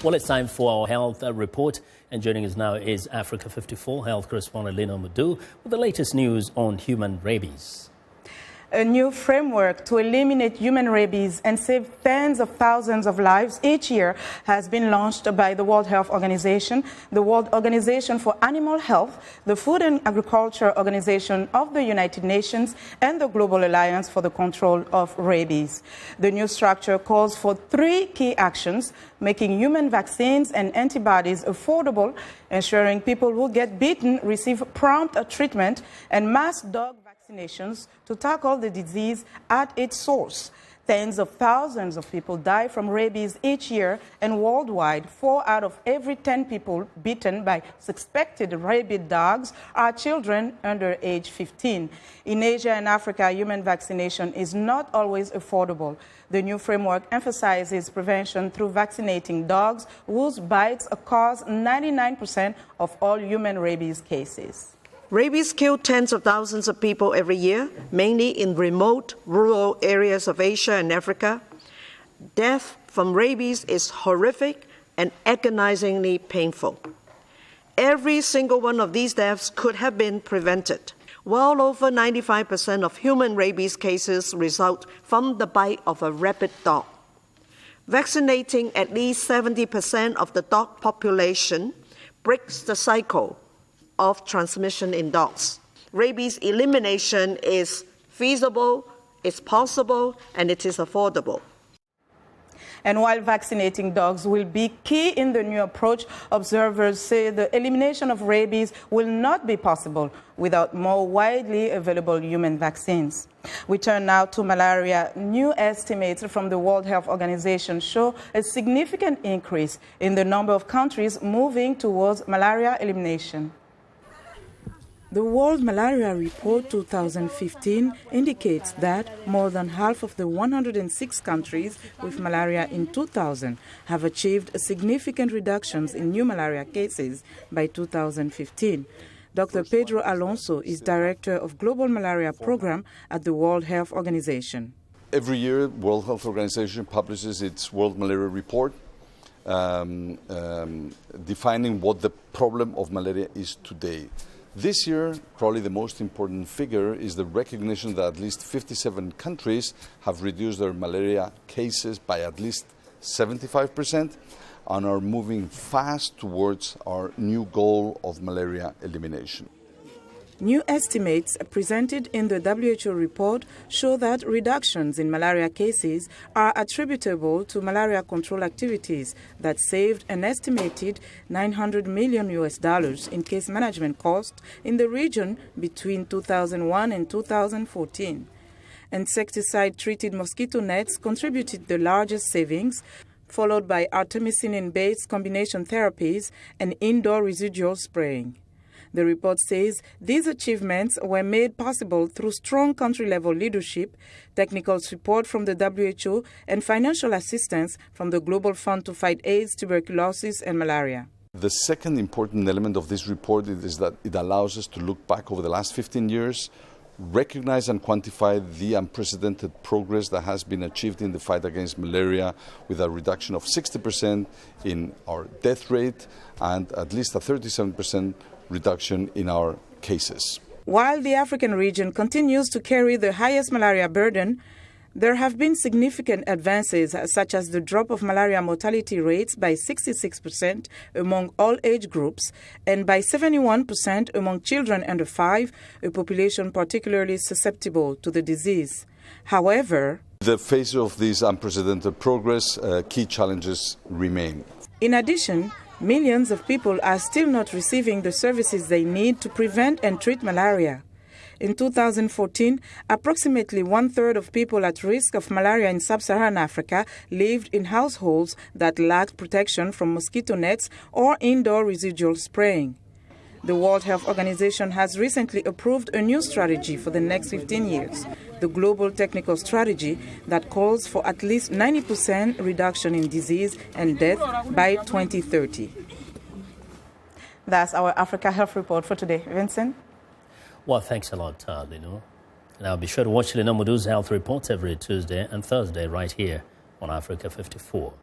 Well, it's time for our health report, and joining us now is Africa 54 health correspondent Linord Moudou with the latest news on human rabies. A new framework to eliminate human rabies and save tens of thousands of lives each year has been launched by the World Health Organization, the World Organization for Animal Health, the Food and Agriculture Organization of the United Nations, and the Global Alliance for the Control of Rabies. The new structure calls for 3 key actions: making human vaccines and antibodies affordable, ensuring people who get bitten receive prompt treatment, and mass dog vaccinations to tackle the disease at its source. Tens of thousands of people die from rabies each year, and worldwide, 4 out of every 10 people bitten by suspected rabid dogs are children under age 15. In Asia and Africa, human vaccination is not always affordable. The new framework emphasizes prevention through vaccinating dogs, whose bites cause 99% of all human rabies cases. Rabies kills tens of thousands of people every year, mainly in remote, rural areas of Asia and Africa. Death from rabies is horrific and agonizingly painful. Every single one of these deaths could have been prevented. Well over 95% of human rabies cases result from the bite of a rabid dog. Vaccinating at least 70% of the dog population breaks the cycle of transmission in dogs. Rabies elimination is feasible, it's possible, and it is affordable. And while vaccinating dogs will be key in the new approach, observers say the elimination of rabies will not be possible without more widely available human vaccines. We turn now to malaria. New estimates from the World Health Organization show a significant increase in the number of countries moving towards malaria elimination. The World Malaria Report 2015 indicates that more than half of the 106 countries with malaria in 2000 have achieved significant reductions in new malaria cases by 2015. Dr. Pedro Alonso is Director of Global Malaria Program at the World Health Organization. Every year, the World Health Organization publishes its World Malaria Report, defining what the problem of malaria is today. This year, probably the most important figure is the recognition that at least 57 countries have reduced their malaria cases by at least 75% and are moving fast towards our new goal of malaria elimination. New estimates presented in the WHO report show that reductions in malaria cases are attributable to malaria control activities that saved an estimated $900 million in case management costs in the region between 2001 and 2014. Insecticide-treated mosquito nets contributed the largest savings, followed by artemisinin-based combination therapies and indoor residual spraying. The report says these achievements were made possible through strong country-level leadership, technical support from the WHO, and financial assistance from the Global Fund to fight AIDS, tuberculosis, and malaria. The second important element of this report is that it allows us to look back over the last 15 years, recognize and quantify the unprecedented progress that has been achieved in the fight against malaria, with a reduction of 60% in our death rate and at least a 37% reduction in our cases. While the African region continues to carry the highest malaria burden, there have been significant advances, such as the drop of malaria mortality rates by 66% among all age groups and by 71% among children under 5, a population particularly susceptible to the disease. However, in the face of this unprecedented progress, key challenges remain. In addition, millions of people are still not receiving the services they need to prevent and treat malaria. In 2014, approximately 1/3 of people at risk of malaria in sub-Saharan Africa lived in households that lacked protection from mosquito nets or indoor residual spraying. The World Health Organization has recently approved a new strategy for the next 15 years, the Global Technical Strategy that calls for at least 90% reduction in disease and death by 2030. That's our Africa Health Report for today. Vincent? Well, thanks a lot, Linord. And I'll be sure to watch Linord Moudou's health reports every Tuesday and Thursday right here on Africa 54.